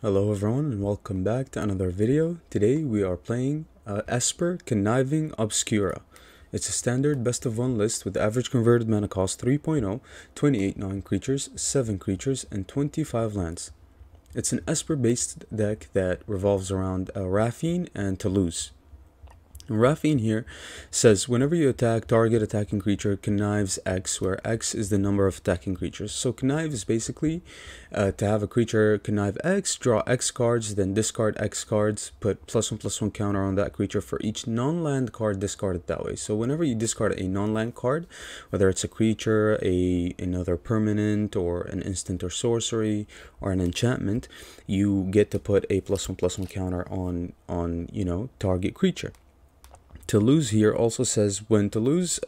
Hello everyone and welcome back to another video. Today we are playing Esper Conniving Obscura. It's a standard best of one list with average converted mana cost 3.0, 28 non-creatures, 7 creatures, and 25 lands. It's an Esper based deck that revolves around Raffine and Toulouse. Raffine here says whenever you attack, target attacking creature connives X, where X is the number of attacking creatures. So connive is basically to have a creature connive X, draw X cards, then discard X cards, put +1/+1 counter on that creature for each non-land card discarded that way. So whenever you discard a non-land card, whether it's a creature, another permanent, or an instant or sorcery, or an enchantment, you get to put a +1/+1 counter on target creature. Toulouse here also says when Toulouse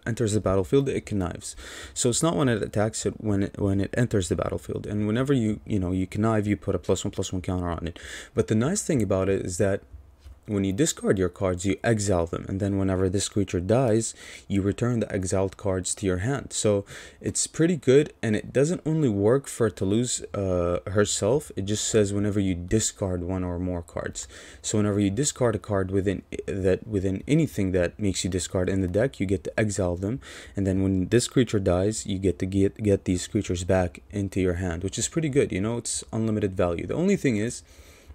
enters the battlefield, it connives. So it's not when it attacks, it when it enters the battlefield. And whenever you connive, you put a +1/+1 counter on it. But the nice thing about it is that when you discard your cards, you exile them, and then whenever this creature dies, you return the exiled cards to your hand. So it's pretty good, and it doesn't only work for Toulouse herself. It just says whenever you discard one or more cards. So whenever you discard a card within anything that makes you discard in the deck, you get to exile them, and then when this creature dies, you get to get these creatures back into your hand, which is pretty good. It's unlimited value. The only thing is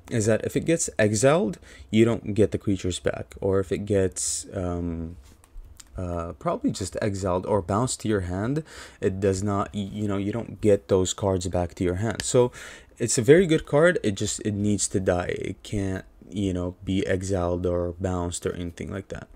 that if it gets exiled, you don't get the creatures back, or if it gets probably just exiled or bounced to your hand, it does not, you don't get those cards back to your hand. So it's a very good card. It needs to die. It can't be exiled or bounced or anything like that.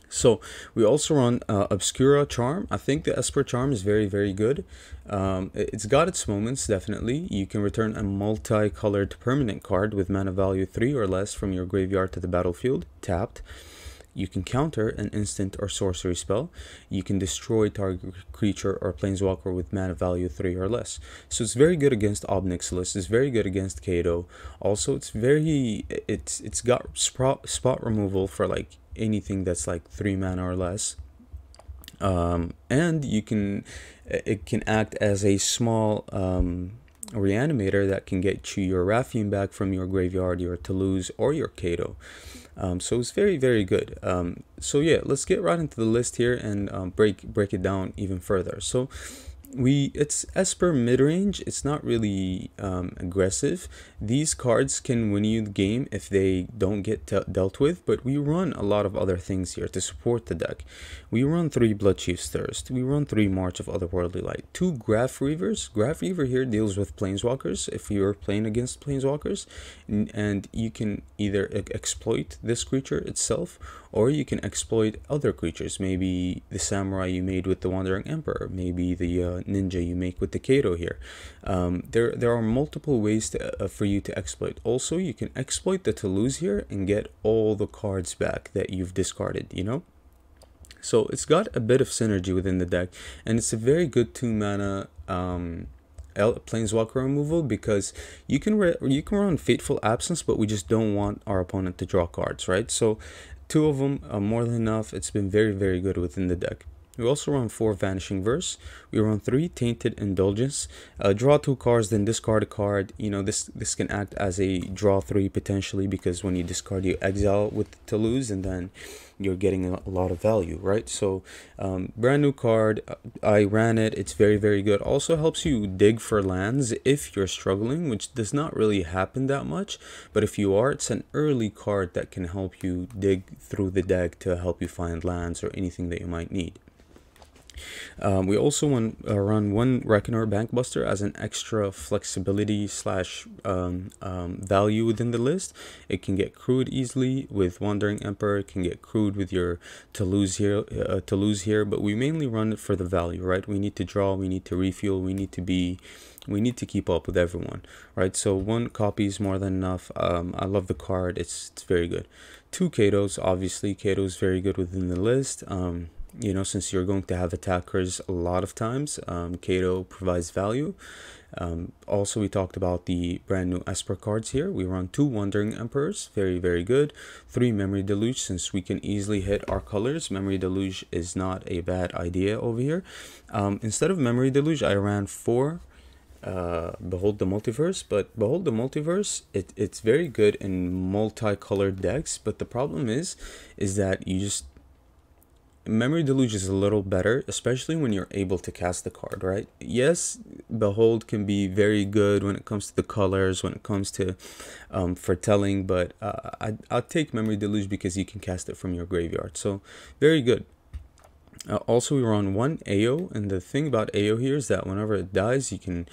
So we also run Obscura Charm. I think the Esper Charm is very, very good. It's got its moments, definitely. You can return a multicolored permanent card with mana value 3 or less from your graveyard to the battlefield, tapped. You can counter an instant or sorcery spell. You can destroy target creature or planeswalker with mana value 3 or less. So it's very good against Obnixilis. It's very good against Kato. Also, it's got spot removal for like anything that's like 3 mana or less. And it can act as a small reanimator that can get you your Raffine back from your graveyard, your Toulouse, or your Kato. So it's very, very good. So yeah, let's get right into the list here and break it down even further. So it's Esper midrange. It's not really aggressive. These cards can win you the game if they don't get dealt with, but we run a lot of other things here to support the deck. We run 3 Bloodchief's Thirst. We run 3 March of Otherworldly Light. 2 Graph Reavers. Graph Reaver here deals with planeswalkers if you're playing against planeswalkers, and you can either exploit this creature itself, or you can exploit other creatures. Maybe the samurai you made with the Wandering Emperor, maybe the ninja you make with the Kato here. There are multiple ways for you to exploit. Also, you can exploit the Toulouse here and get all the cards back that you've discarded, So it's got a bit of synergy within the deck, and it's a very good 2 mana planeswalker removal, because you can run Fateful Absence, but we just don't want our opponent to draw cards, right? So 2 of them are more than enough. It's been very, very good within the deck. We also run 4 Vanishing Verse. We run 3 Tainted Indulgence. Draw 2 cards, then discard a card. This can act as a draw 3 potentially, because when you discard, you exile with Toulouse, and then you're getting a lot of value, right? So brand new card. I ran it. It's very, very good. Also helps you dig for lands if you're struggling, which does not really happen that much, but if you are, it's an early card that can help you dig through the deck to help you find lands or anything that you might need. We also run 1 Reckoner Bankbuster as an extra flexibility / value within the list. It can get crewed easily with Wandering Emperor. It can get crewed with your Toulouse here, but we mainly run it for the value, right? We need to draw, we need to refuel, we need to keep up with everyone, right? So 1 copy is more than enough. I love the card. It's very good. 2 Katos. Obviously, Kato is very good within the list. Since you're going to have attackers a lot of times, Kato provides value. Also, we talked about the brand new Esper cards here. We run 2 Wandering Emperors, very, very good. 3 Memory Deluge, since we can easily hit our colors. Memory Deluge is not a bad idea over here. Instead of Memory Deluge, I ran 4 Behold the Multiverse, but Behold the Multiverse, it's very good in multicolored decks, but the problem is that you just Memory Deluge is a little better, especially when you're able to cast the card, right? Yes, Behold can be very good when it comes to the colors, when it comes to foretelling, but I'll take Memory Deluge because you can cast it from your graveyard. So, very good. Also, we were on one AO, and the thing about AO here is that whenever it dies, you can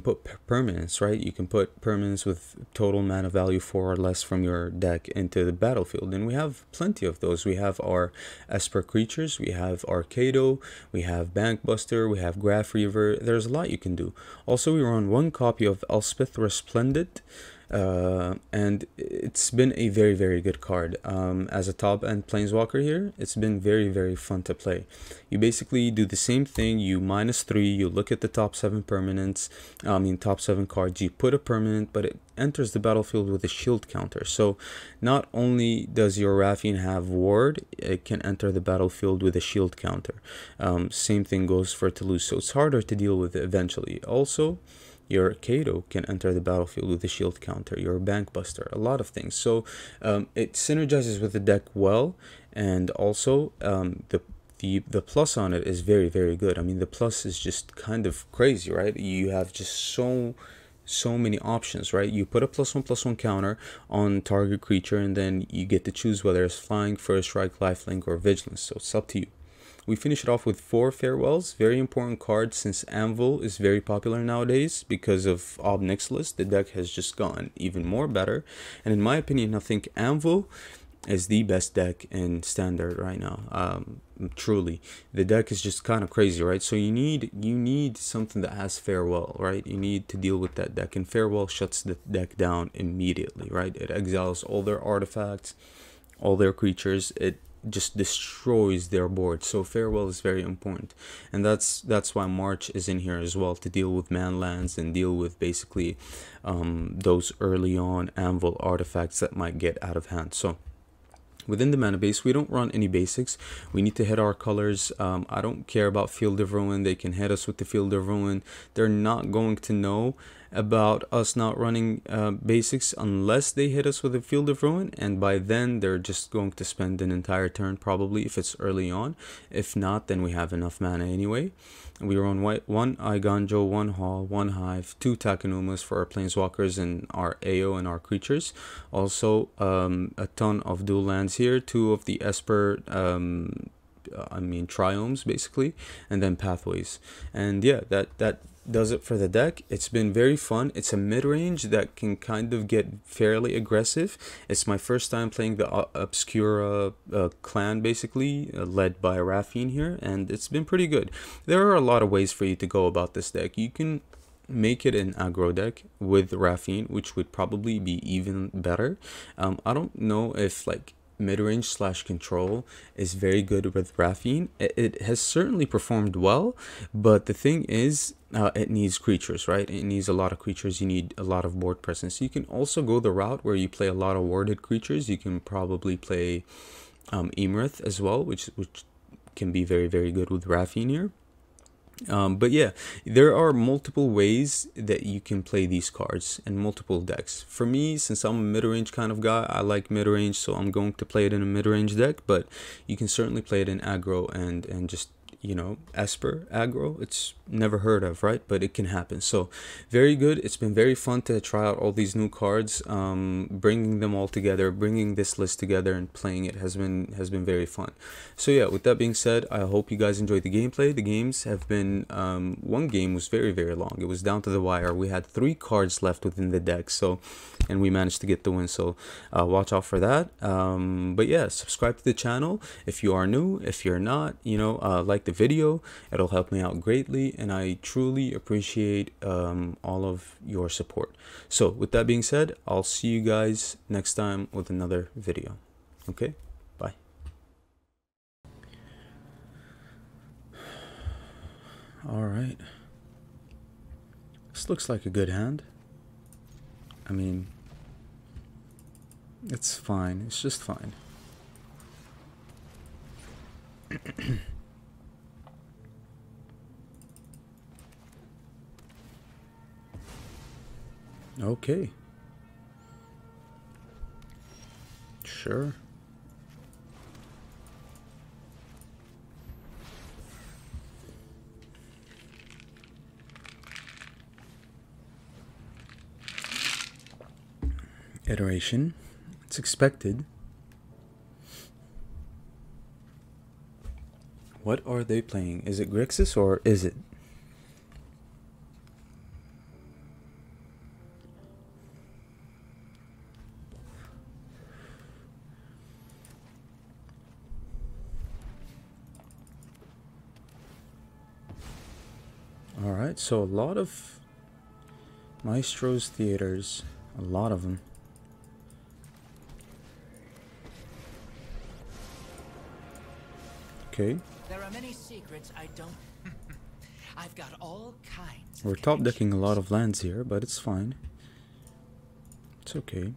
put permanents, right? You can put permanents with total mana value 4 or less from your deck into the battlefield, and we have plenty of those. We have our Esper creatures, we have our Kato, we have Bankbuster, we have Graph Reaver. There's a lot you can do. Also, we were on one copy of Elspeth Resplendent. And it's been a very good card. As a top end planeswalker here, it's been very fun to play. You basically do the same thing. You -3, you look at the top 7 permanents, top 7 cards, you put a permanent, but it enters the battlefield with a shield counter. So not only does your Raffine have ward, it can enter the battlefield with a shield counter. Same thing goes for Toulouse, so it's harder to deal with eventually. Also, your Kato can enter the battlefield with a shield counter, your Bankbuster, a lot of things. So it synergizes with the deck well, and also the plus on it is very good. I mean, the plus is just kind of crazy, right? You have just so many options, right? You put a +1/+1 counter on target creature, and then you get to choose whether it's flying, first strike, lifelink, or vigilance. So it's up to you. We finish it off with 4 Farewells. Very important card since Anvil is very popular nowadays because of Ob Nixilis. The deck has just gotten even more better. And in my opinion, I think Anvil is the best deck in Standard right now. Truly, the deck is just kind of crazy, right? So you need something that has Farewell, right? You need to deal with that deck, and Farewell shuts the deck down immediately, right? It exiles all their artifacts, all their creatures. It just destroys their board. So Farewell is very important, and that's why March is in here as well, to deal with man lands and deal with basically those early on Anvil artifacts that might get out of hand. So within the mana base, we don't run any basics. We need to hit our colors. I don't care about Field of Ruin. They can hit us with the Field of Ruin. They're not going to know about us not running basics unless they hit us with a Field of Ruin, and by then they're just going to spend an entire turn probably if it's early on. If not, then we have enough mana anyway. We were on white, 1 Iganjo, 1 Hall, 1 Hive, 2 Takanumas for our planeswalkers and our AO and our creatures. Also a ton of dual lands here, 2 of the Esper triomes basically, and then pathways. And yeah, that does it for the deck. It's been very fun. It's a mid-range that can kind of get fairly aggressive. It's my first time playing the Obscura clan, basically led by Raffine here, and it's been pretty good. There are a lot of ways for you to go about this deck. You can make it an aggro deck with Raffine, which would probably be even better. I don't know if like mid-range / control is very good with Raffine. It has certainly performed well, but the thing is, it needs creatures, right? It needs a lot of creatures. You need a lot of board presence. You can also go the route where you play a lot of warded creatures. You can probably play Emerith as well, which can be very good with Raffine here. But yeah, there are multiple ways that you can play these cards in multiple decks. For me, since I'm a mid-range kind of guy, I like mid-range, so I'm going to play it in a mid-range deck, but you can certainly play it in aggro and just, you know, Esper aggro. It's never heard of, right? But it can happen. So very good. It's been very fun to try out all these new cards. Bringing them all together, bringing this list together and playing it has been very fun. So yeah, with that being said, I hope you guys enjoyed the gameplay. The games have been one game was very long. It was down to the wire. We had 3 cards left within the deck, so, and we managed to get the win. So watch out for that. But yeah, subscribe to the channel if you are new. If you're not, you know, like the video. It'll help me out greatly, and I truly appreciate all of your support. So with that being said, I'll see you guys next time with another video. Okay, bye. All right, this looks like a good hand. I mean, it's fine. It's just fine. Okay. Sure. Iteration. It's expected. What are they playing? Is it Grixis or is it? Alright, so a lot of Maestro's theaters. A lot of them. Okay. There are many secrets I don't. I've got all kinds. We're top decking a lot of lands here, but it's fine. It's okay.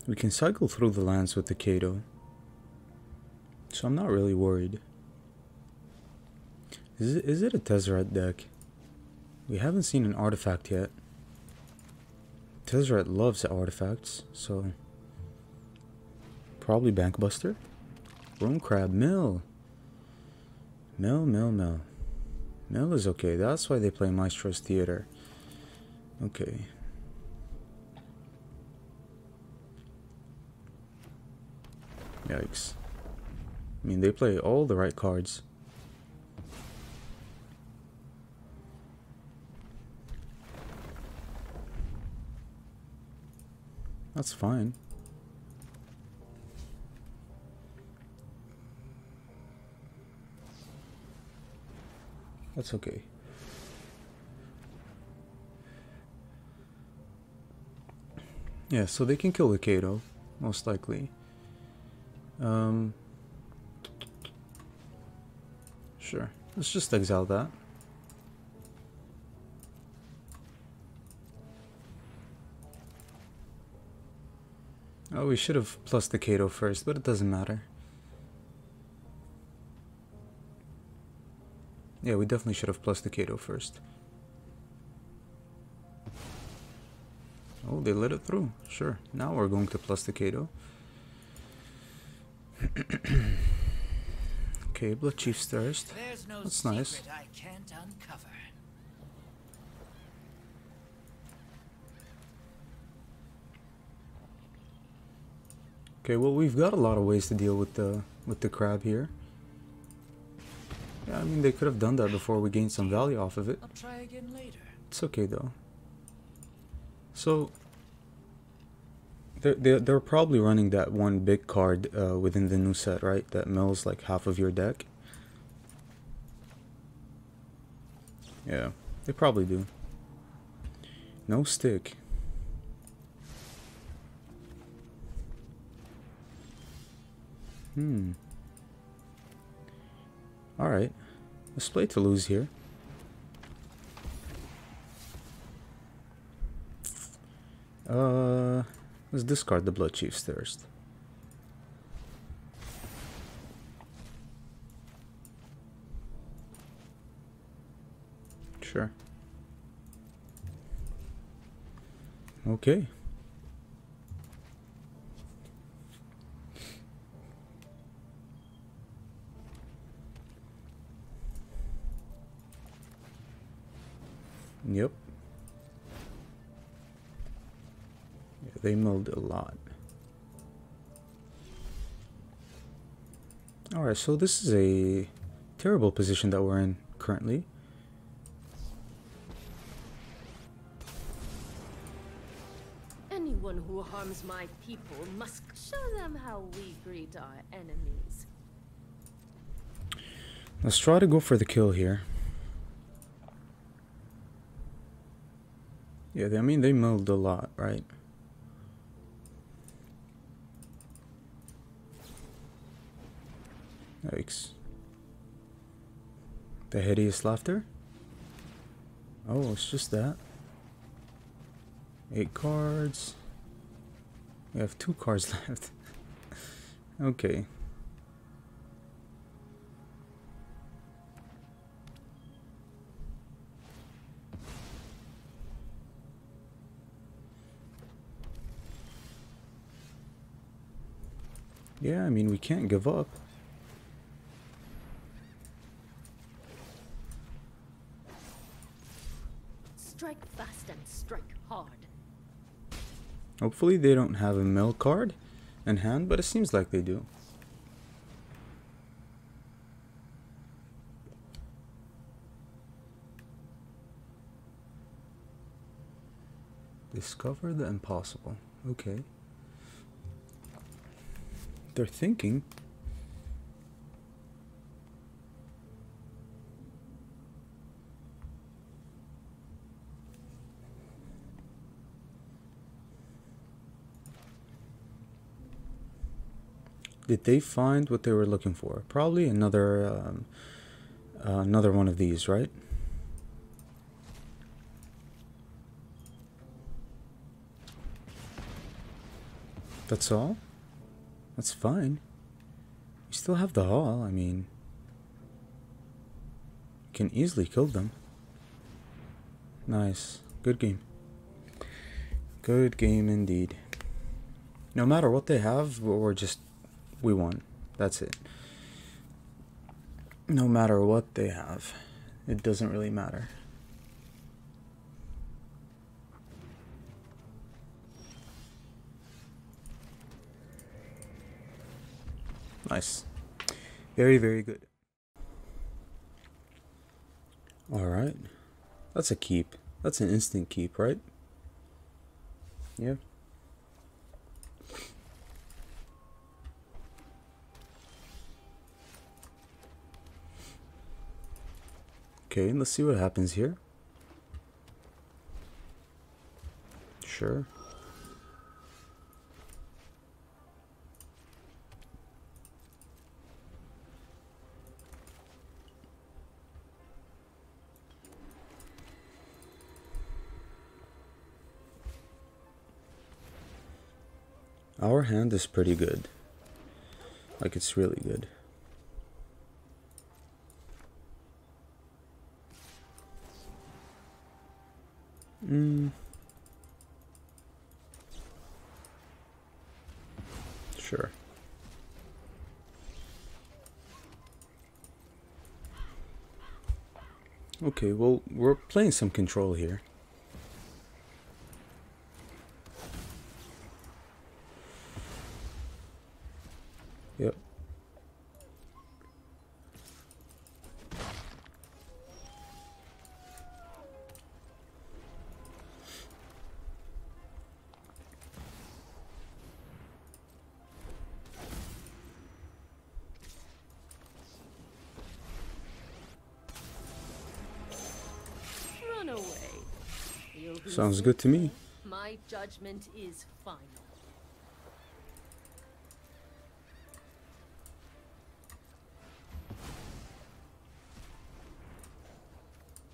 We can cycle through the lands with the Kato, so I'm not really worried. Is it a Tezzeret deck? We haven't seen an artifact yet. Tezzeret loves artifacts, so probably Bankbuster. Room Crab, Mill. Mill. Mill is okay. That's why they play Maestro's Theater. Okay. Yikes. I mean, they play all the right cards. That's fine. That's okay. Yeah, so they can kill the Kato, most likely. Sure. Let's just exile that. Oh, we should have plus the Kato first, but it doesn't matter. Yeah, we definitely should have plus the Kato first. Oh, they let it through. Sure. Now we're going to plus the Kato. Okay, Blood Chief's Thirst. No That's nice. I can't uncover. Okay, well, we've got a lot of ways to deal with the crab here. Yeah, I mean, they could have done that before we gained some value off of it. I'll try again later. It's okay though. So they're probably running that one big card within the new set, right? That mills like half of your deck. Yeah, they probably do. No stick. Alright. Let's play to lose here. Let's discard the Blood Chief's Thirst. Sure. Okay. Yep. Yeah, they milled a lot. Alright, so this is a terrible position that we're in currently. Anyone who harms my people must show them how we greet our enemies. Let's try to go for the kill here. Yeah, I mean, they milled a lot, right? Yikes. The hideous laughter? Oh, it's just that. 8 cards. We have 2 cards left. Okay. Yeah, I mean, we can't give up. Strike fast and strike hard. Hopefully they don't have a mill card in hand, but it seems like they do. Discover the impossible. Okay. They're thinking. Did they find what they were looking for? Probably another another one of these, right? That's all? That's fine. You still have the haul, I mean... You can easily kill them. Nice. Good game. Good game indeed. No matter what they have, we won. That's it. No matter what they have, it doesn't really matter. Nice. Very, very good. Alright. That's a keep. That's an instant keep, right? Yeah. Okay, let's see what happens here. Sure. Our hand is pretty good. Like, it's really good. Sure. Okay, well, we're playing some control here. Yep. Run away. You'll be Sounds good to me. My judgment is final.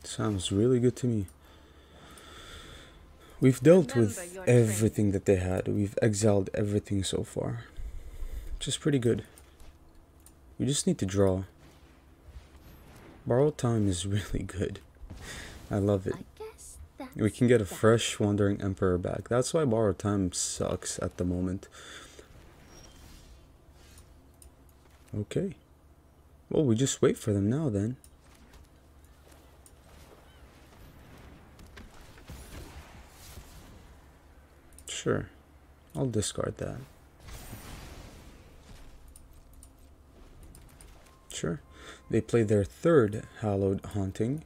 Sounds really good to me. We've dealt with Remember your everything that they had. We've exiled everything so far. Which is pretty good. We just need to draw. Borrowed time is really good. I love it. I guess that's We can get a that. fresh Wandering Emperor back. That's why borrowed time sucks at the moment. Okay. Well, we just wait for them now then. Sure. I'll discard that. Sure. They play their third Hallowed Haunting.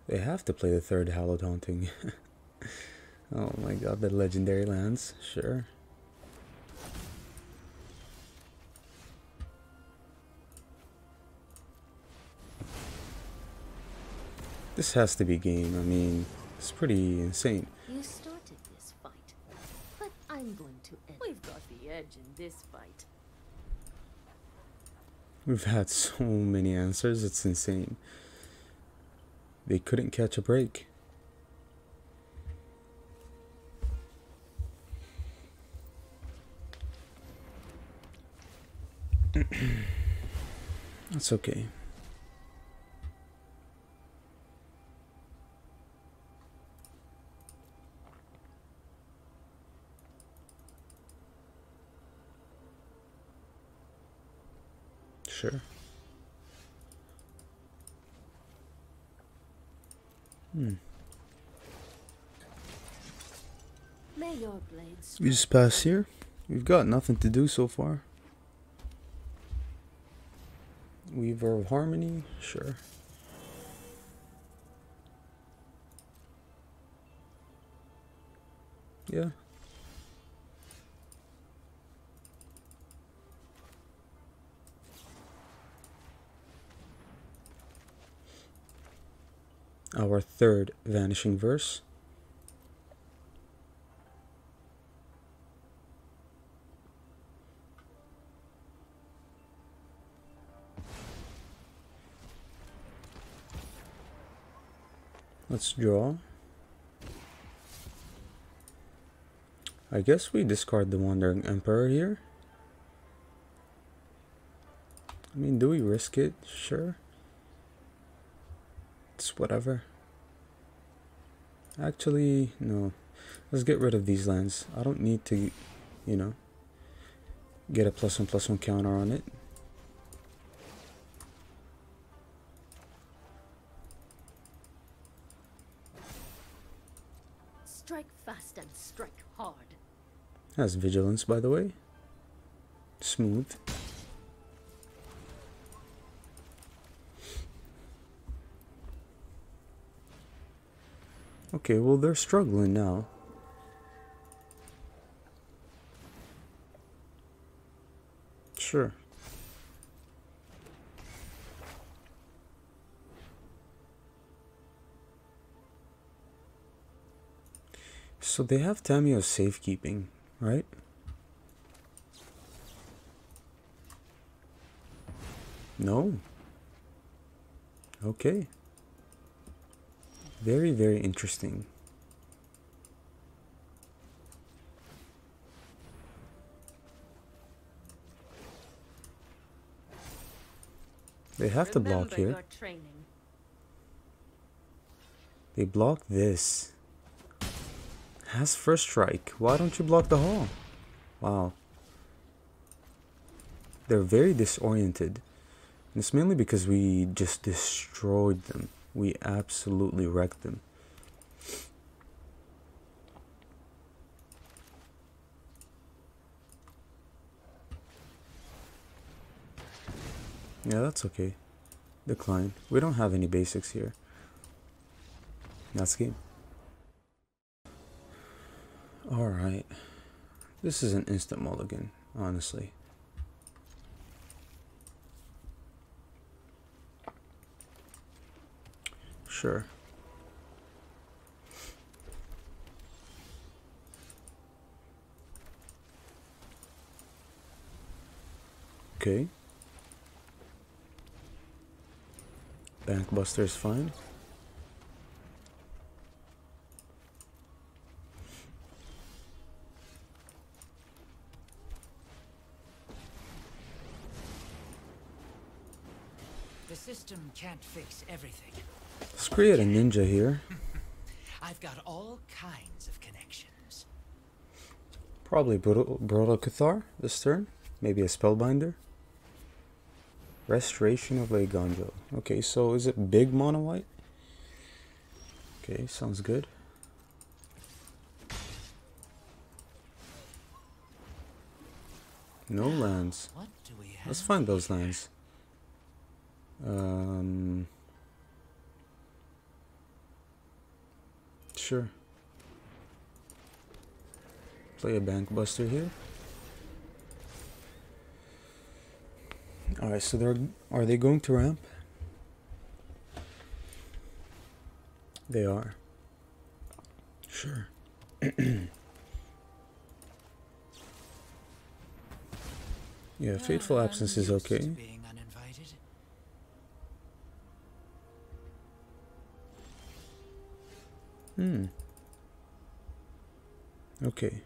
They have to play the third Hallowed Haunting. Oh my god, the legendary lands. Sure. This has to be game. I mean, it's pretty insane. You started this fight, but I'm going to end. We've got the edge in this fight. We've had so many answers, it's insane. They couldn't catch a break. That's okay. Sure. May your blades We just pass here. We've got nothing to do so far. Weaver of Harmony, sure. Yeah. Our third Vanishing Verse. Let's draw. I guess we discard the Wandering Emperor here. I mean, do we risk it? Sure. It's whatever. Actually, no. Let's get rid of these lands. I don't need to, you know, get a +1/+1 counter on it. strike fast and strike hard. Has vigilance, by the way. Smooth. Okay, well, they're struggling now. Sure. So they have Tamiyo's safekeeping, right? No. Okay. Very, very interesting. They have to block here. Your training. They block this. Has first strike. Why don't you block the hall? Wow. They're very disoriented. And it's mainly because we just destroyed them. We absolutely wrecked them. Yeah, that's okay. Decline. We don't have any basics here. That's game. Alright. This is an instant mulligan, honestly. Sure. Okay. Bankbuster is fine. The system can't fix everything. Let's create a ninja here. I've got all kinds of connections. Probably Brodo Cathar this turn. Maybe a Spellbinder. Restoration of Leganjo. Okay, so is it big mono white? Okay, sounds good. No lands. What do we have? Let's find those lands. Sure. Play a Bankbuster here. Alright, so are they going to ramp? They are. Sure. Yeah, Fateful Absence is okay. Being uninvited. Okay.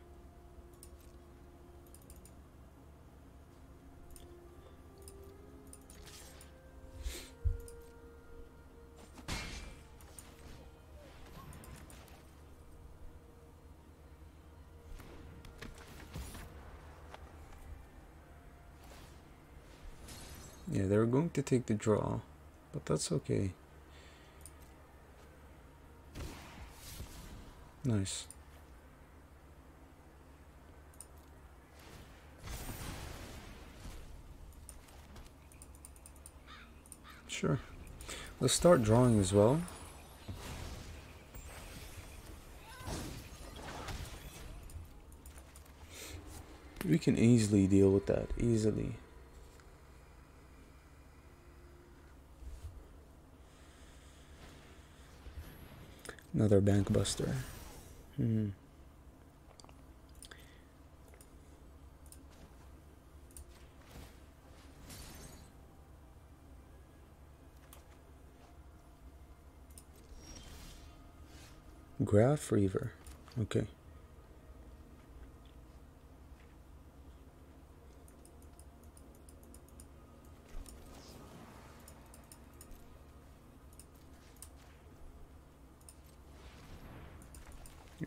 Yeah, they're going to take the draw, but that's okay. Nice. Sure. Let's start drawing as well. We can easily deal with that, easily. Another bank buster. Graph Reaver. Okay.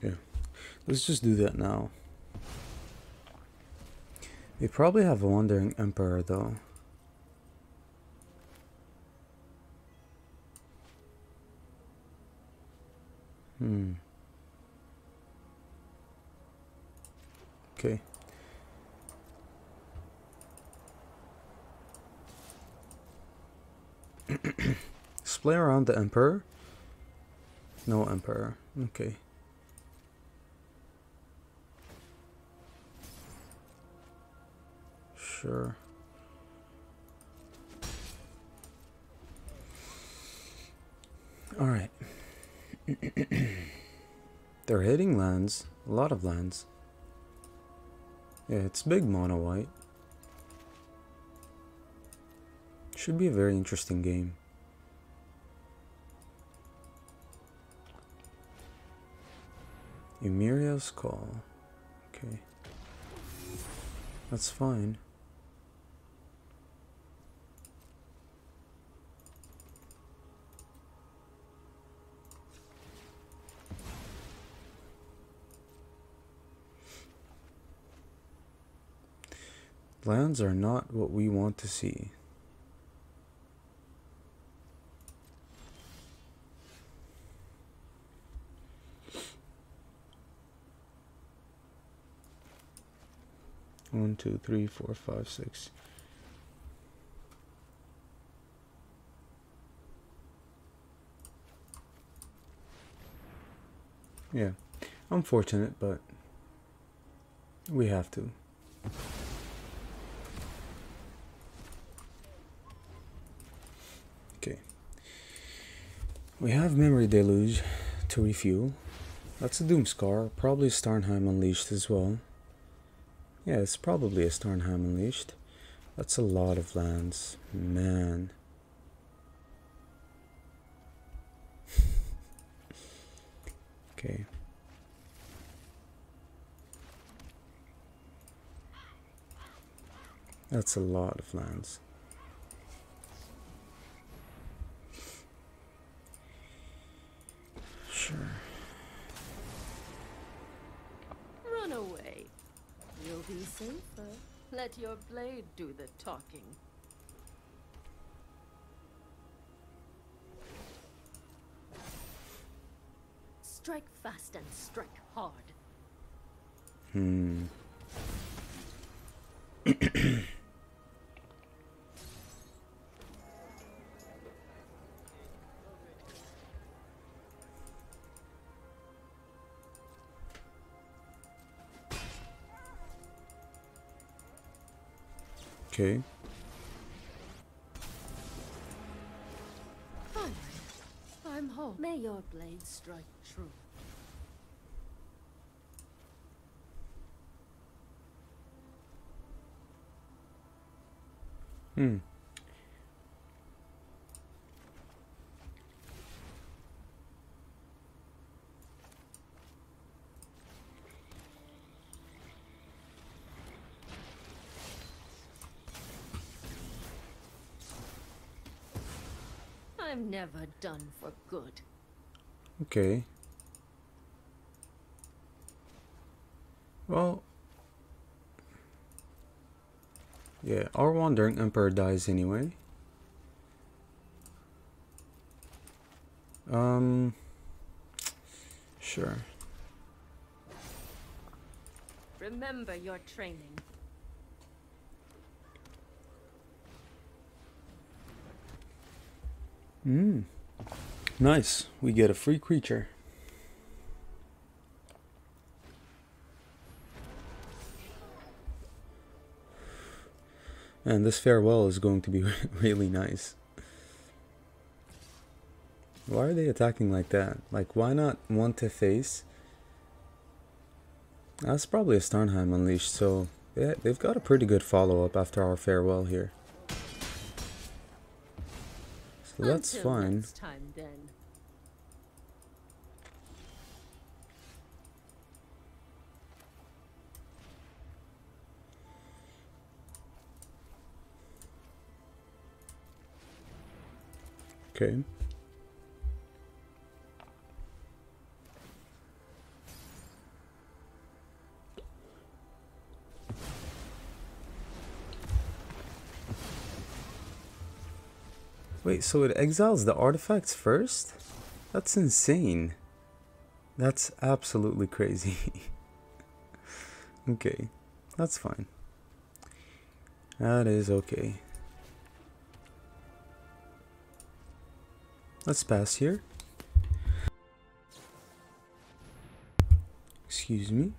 Yeah. Let's just do that now. They probably have a Wandering Emperor though. Okay. Let's play around the Emperor. No Emperor. Okay. Sure. Alright. They're hitting lands. A lot of lands. Yeah, it's big mono white. Should be a very interesting game. Emiria's Call. Okay. That's fine. Lands are not what we want to see. One, two, three, four, five, six. Yeah, unfortunate, but we have to. Okay. We have Memory Deluge to refuel. That's a Doomscar, probably Starnheim Unleashed as well. Yeah, it's probably a Starnheim Unleashed. That's a lot of lands, man. Okay. That's a lot of lands. Sure. Run away. You'll be safer. Let your blade do the talking. Strike fast and strike hard. Okay. Fine. I'm home. May your blade strike true. I'm never done for good. Okay. Well, Yeah, our Wandering Emperor dies anyway. Sure. Remember your training. Nice. We get a free creature. And this farewell is going to be really nice. Why are they attacking like that? Like, why not one to face? That's probably a Starnheim Unleashed, so yeah, they've got a pretty good follow-up after our farewell here. So that's Until fine. next time, then. Okay. Wait, so it exiles the artifacts first? That's insane. That's absolutely crazy. Okay, that's fine. That is okay. Let's pass here. Excuse me.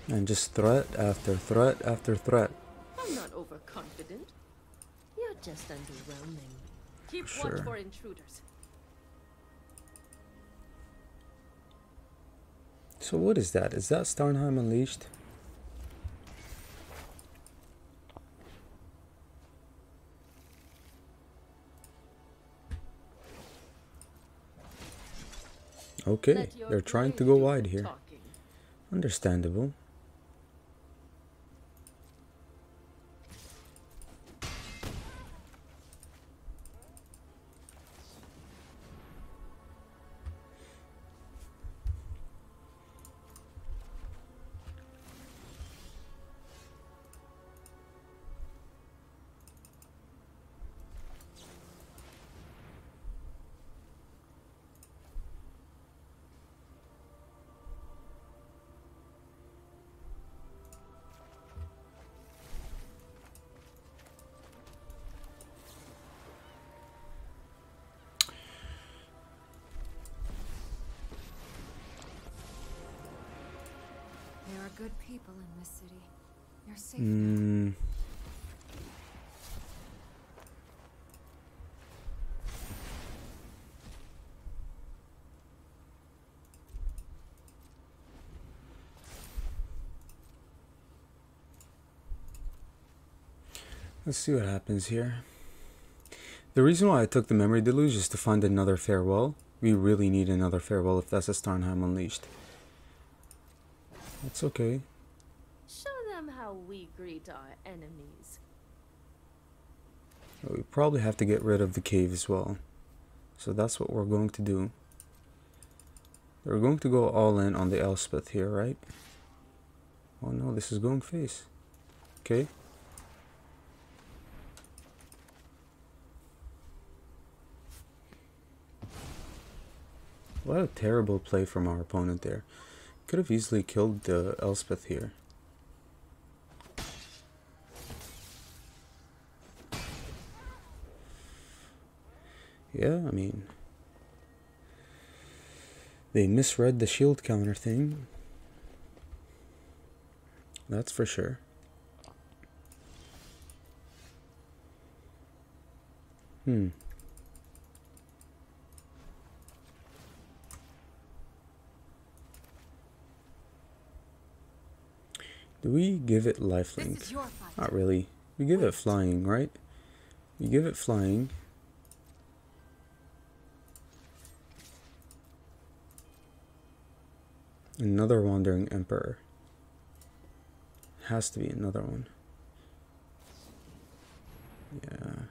And just threat after threat after threat. I'm not overconfident. You're just underwhelming. Keep Sure. watch for intruders. So what is that? Is that Starnheim Unleashed? Okay, Let your they're trying to blade go do the wide here. talking. Understandable. There are good people in this city. You're safe now. Let's see what happens here. The reason why I took the Memory Deluge is to find another farewell. We really need another farewell if that's a Starnheim Unleashed. That's okay. Show them how we greet our enemies. We probably have to get rid of the cave as well. So that's what we're going to do. We're going to go all in on the Elspeth here, right? Oh no, this is going face. Okay. What a terrible play from our opponent there. Could have easily killed the Elspeth here. Yeah, I mean, they misread the shield counter thing. That's for sure. Do we give it lifelink? This is your fight. Not really. We give it flying, right? We give it flying. Another Wandering Emperor. Has to be another one. Yeah.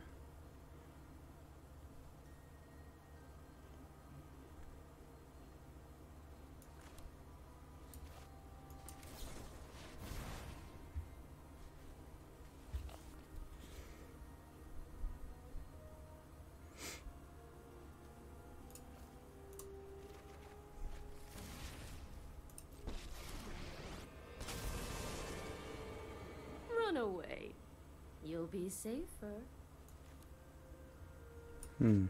You'll be safer. Hmm.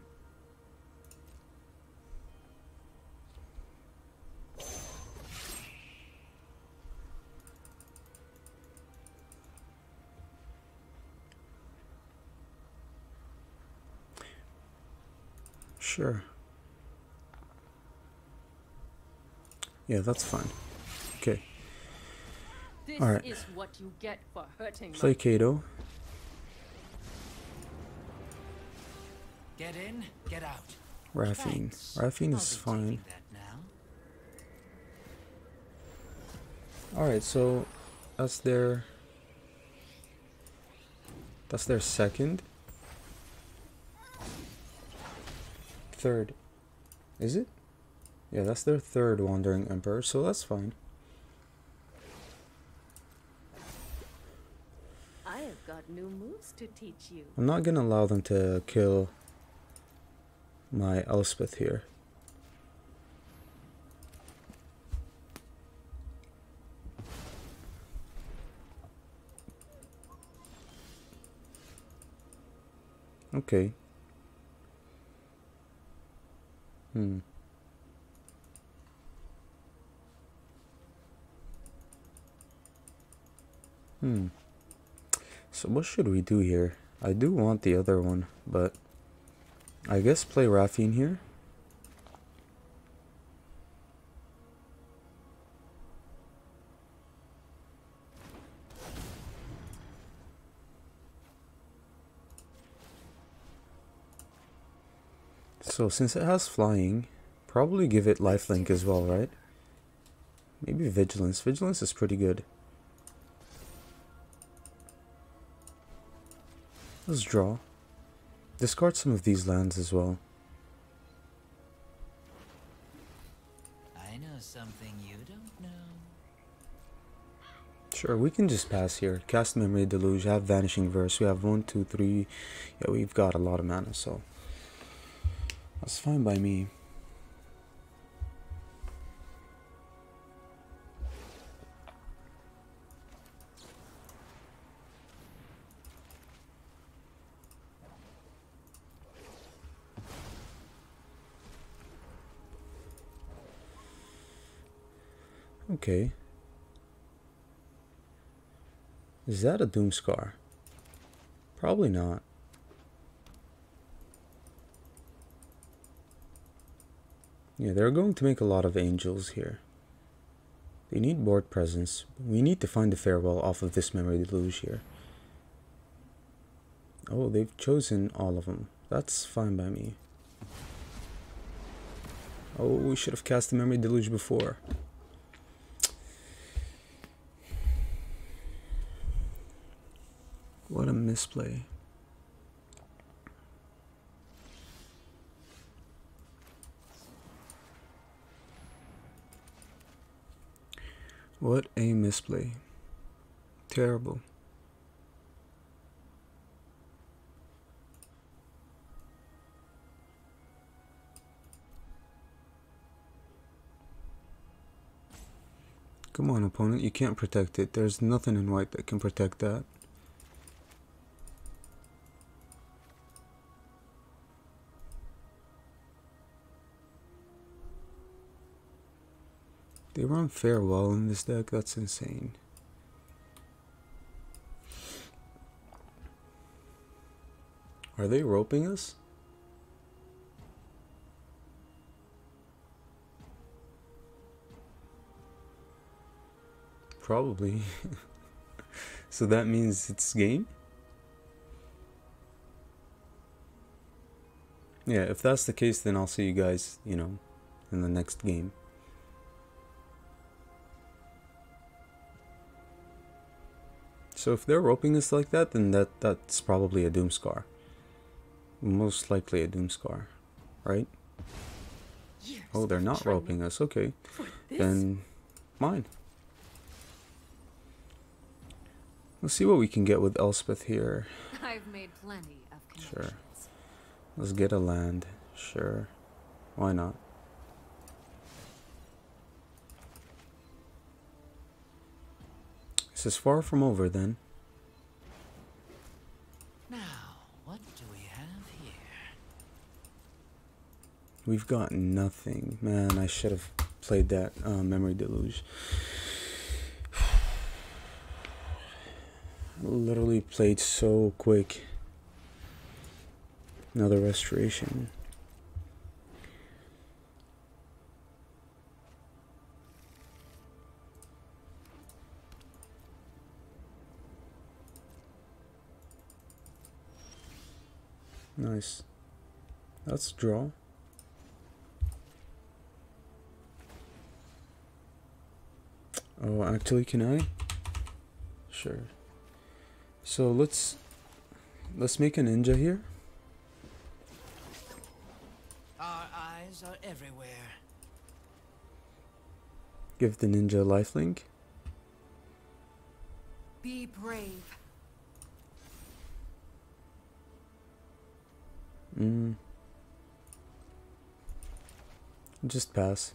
Sure. Yeah, that's fine. Okay. This All right. is what you get for hurting Play my... Kato. Get in, get out. Raffine. Thanks. Raffine I'll is be fine. taking that now. Alright, so that's their second. Third. Is it? Yeah, that's their third Wandering Emperor, so that's fine. I have got new moves to teach you. I'm not gonna allow them to kill my Elspeth here. Okay. Hmm. So what should we do here? I do want the other one, but I guess play Raffine here. So since it has flying, probably give it lifelink as well, right? Maybe vigilance. Vigilance is pretty good. Let's draw. Discard some of these lands as well. I know something you don't know. Sure, we can just pass here. Cast Memory Deluge, have Vanishing Verse. We have 1, 2, 3. Yeah, we've got a lot of mana, so that's fine by me. Okay. Is that a Doomscar? Probably not. Yeah, they're going to make a lot of angels here. They need board presence. We need to find the farewell off of this Memory Deluge here. Oh, they've chosen all of them. That's fine by me. Oh, we should have cast the Memory Deluge before. What a misplay. What a misplay. Terrible. Come on, opponent, you can't protect it. There's nothing in white that can protect that. They run farewell in this deck, that's insane. Are they roping us? Probably. So that means it's game? Yeah, if that's the case, then I'll see you guys, you know, in the next game. So if they're roping us like that, then that's probably a Doomscar. Most likely a Doomscar, right? Oh, they're not roping us. Okay, then mine. Let's see what we can get with Elspeth here. I've made plenty of connections. Sure. Let's get a land. Sure. Why not? This is far from over then. we've got nothing. Man, I should have played that Memory Deluge. Literally played so quick. Another Restoration. Nice. Let's draw. Oh, actually, can I? Sure. So let's make a ninja here. Our eyes are everywhere. Give the ninja a lifelink. Be brave. Just pass.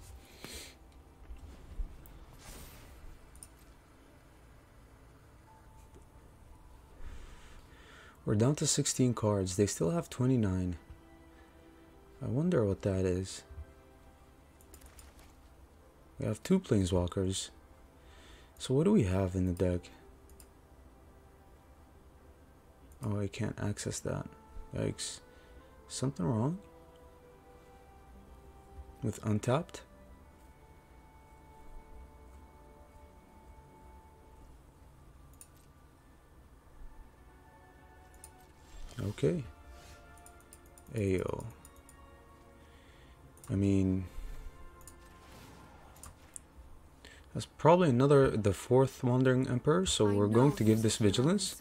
We're down to 16 cards. They still have 29. I wonder what that is. We have 2 planeswalkers. So what do we have in the deck? Oh, I can't access that. Yikes. Something wrong? With Untapped? Okay. Ayo. I mean, that's probably the 4th Wandering Emperor, so we're going to give this Vigilance.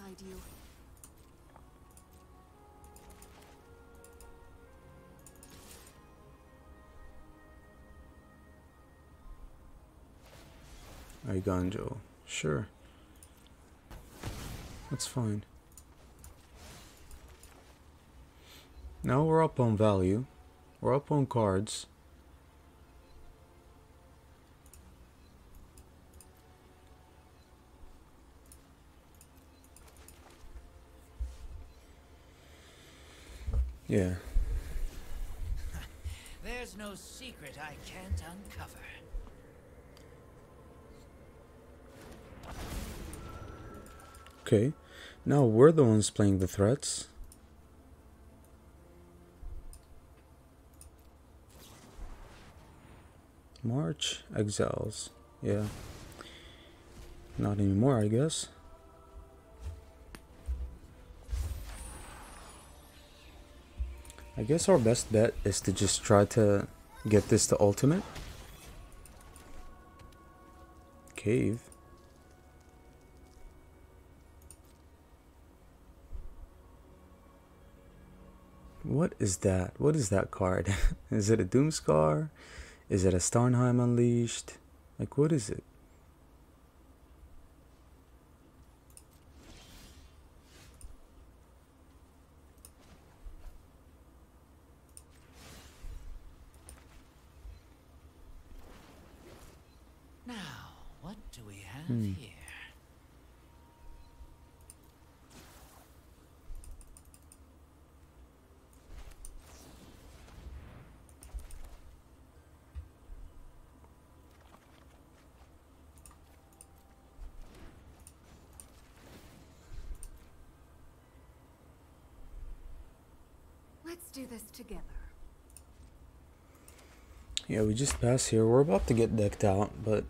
Aiganjo. Sure. That's fine. Now we're up on value. We're up on cards. Yeah. There's no secret I can't uncover. Okay. Now we're the ones playing the threats. March, Exiles. Yeah. Not anymore, I guess. I guess our best bet is to just try to get this to ultimate. Cave. What is that? What is that card? Is it a Doomscar? Is it a Starnheim Unleashed? Like, what is it? Now, what do we have here? Let's do this together. Yeah, we just passed here. We're about to get decked out, but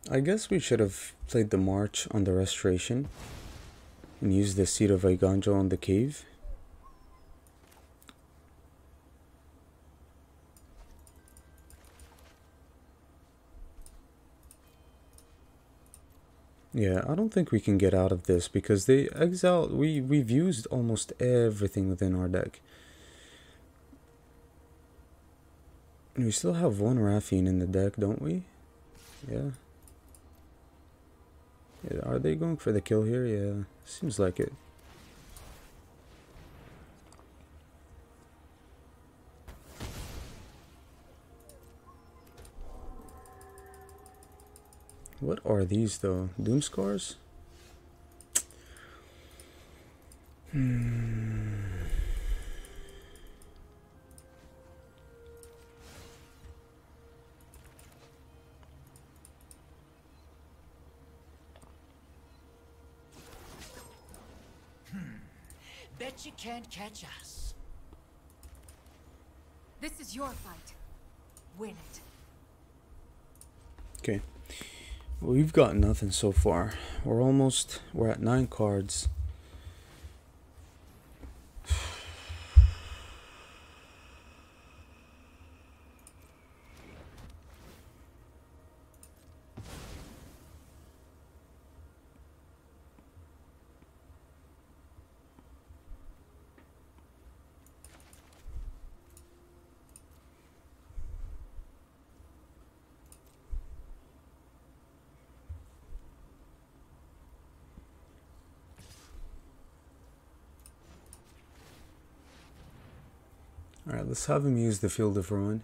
I guess we should have played the March on the Restoration and used the Seed of Aiganjo on the Cave. Yeah, I don't think we can get out of this because they exile. We've used almost everything within our deck. We still have one Raffine in the deck, don't we? Yeah. Yeah. Are they going for the kill here? Yeah. Seems like it. What are these though? Doom scars? Bet you can't catch us. This is your fight. Win it. Okay. We've got nothing so far. We're at 9 cards. Alright, let's have him use the Field of Ruin.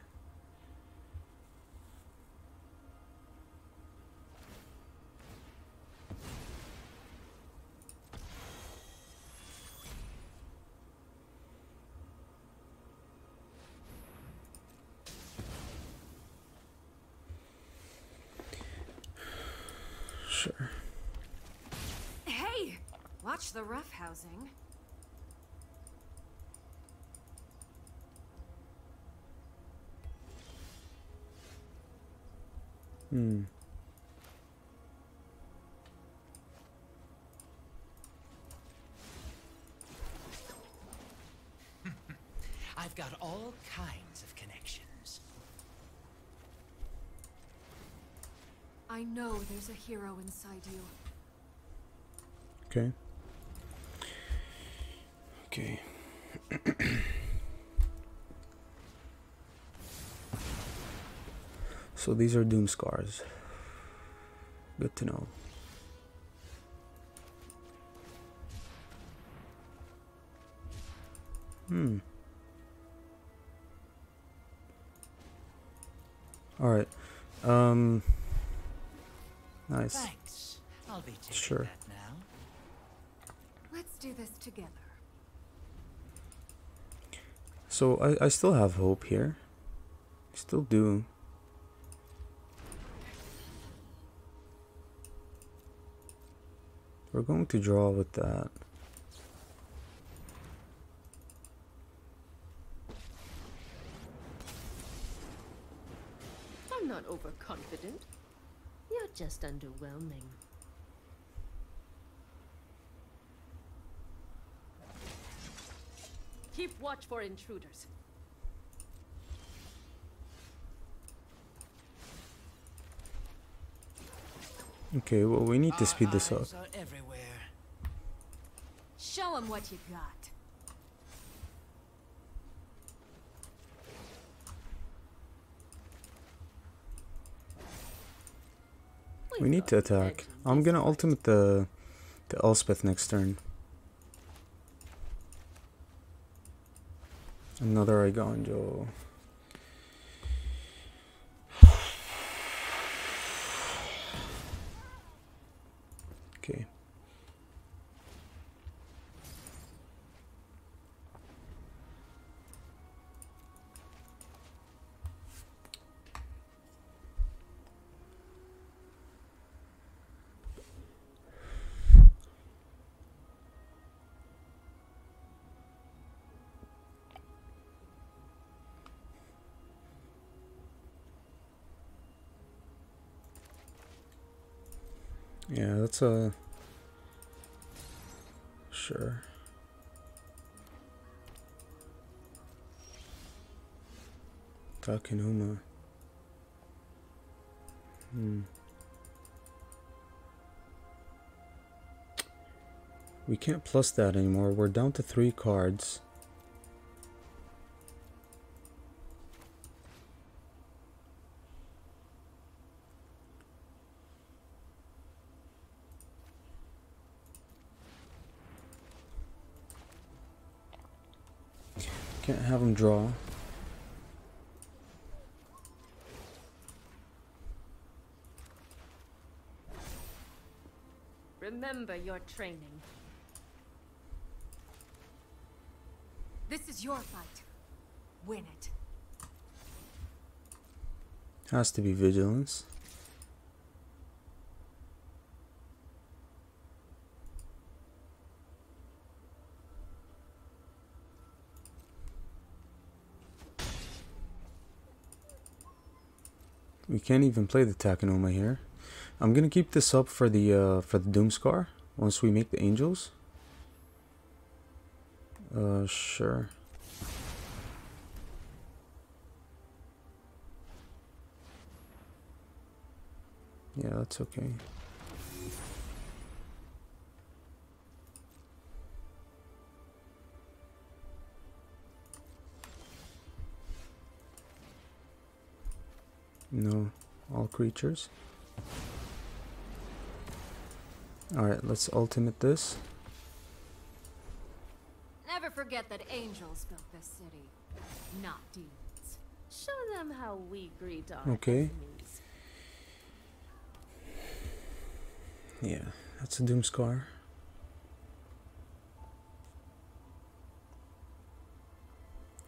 Sure. Hey! Watch the rough housing. I've got all kinds of connections. I know there's a hero inside you. Okay. Okay. So these are Doom Scars. Good to know. Alright. Nice. Thanks. I'll be taking Sure. that now. Let's do this together. So I still have hope here. Still do. We're going to draw with that. I'm not overconfident. You're just underwhelming. Keep watch for intruders. Okay, well, we need to speed this up. Eyes are everywhere. Show him what you got. We need to attack. I'm gonna ultimate the Elspeth next turn. Another Igonjo. Okay. Yeah, that's a... Sure. Takenuma. We can't plus that anymore. We're down to 3 cards. Can't have him draw. Remember your training. This is your fight. Win it. Has to be vigilance. We can't even play the Takenoma here. I'm gonna keep this up for the Doomscar once we make the angels. Sure. Yeah, that's okay. No, all creatures. Alright, let's ultimate this. Never forget that angels built this city, not demons. Show them how we greet our Okay. enemies. Yeah, that's a Doomscar.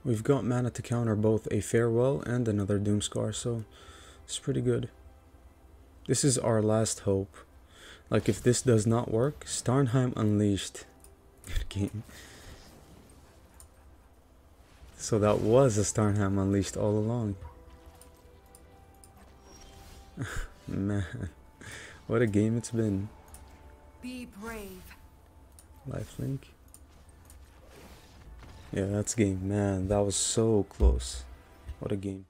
We've got mana to counter both a Farewell and another Doomscar, so it's pretty good. This is our last hope. Like, if this does not work, Starnheim Unleashed. Good game. So that was a Starnheim Unleashed all along. Man, what a game it's been. Be brave. Lifelink. Yeah, that's game. Man, that was so close. What a game.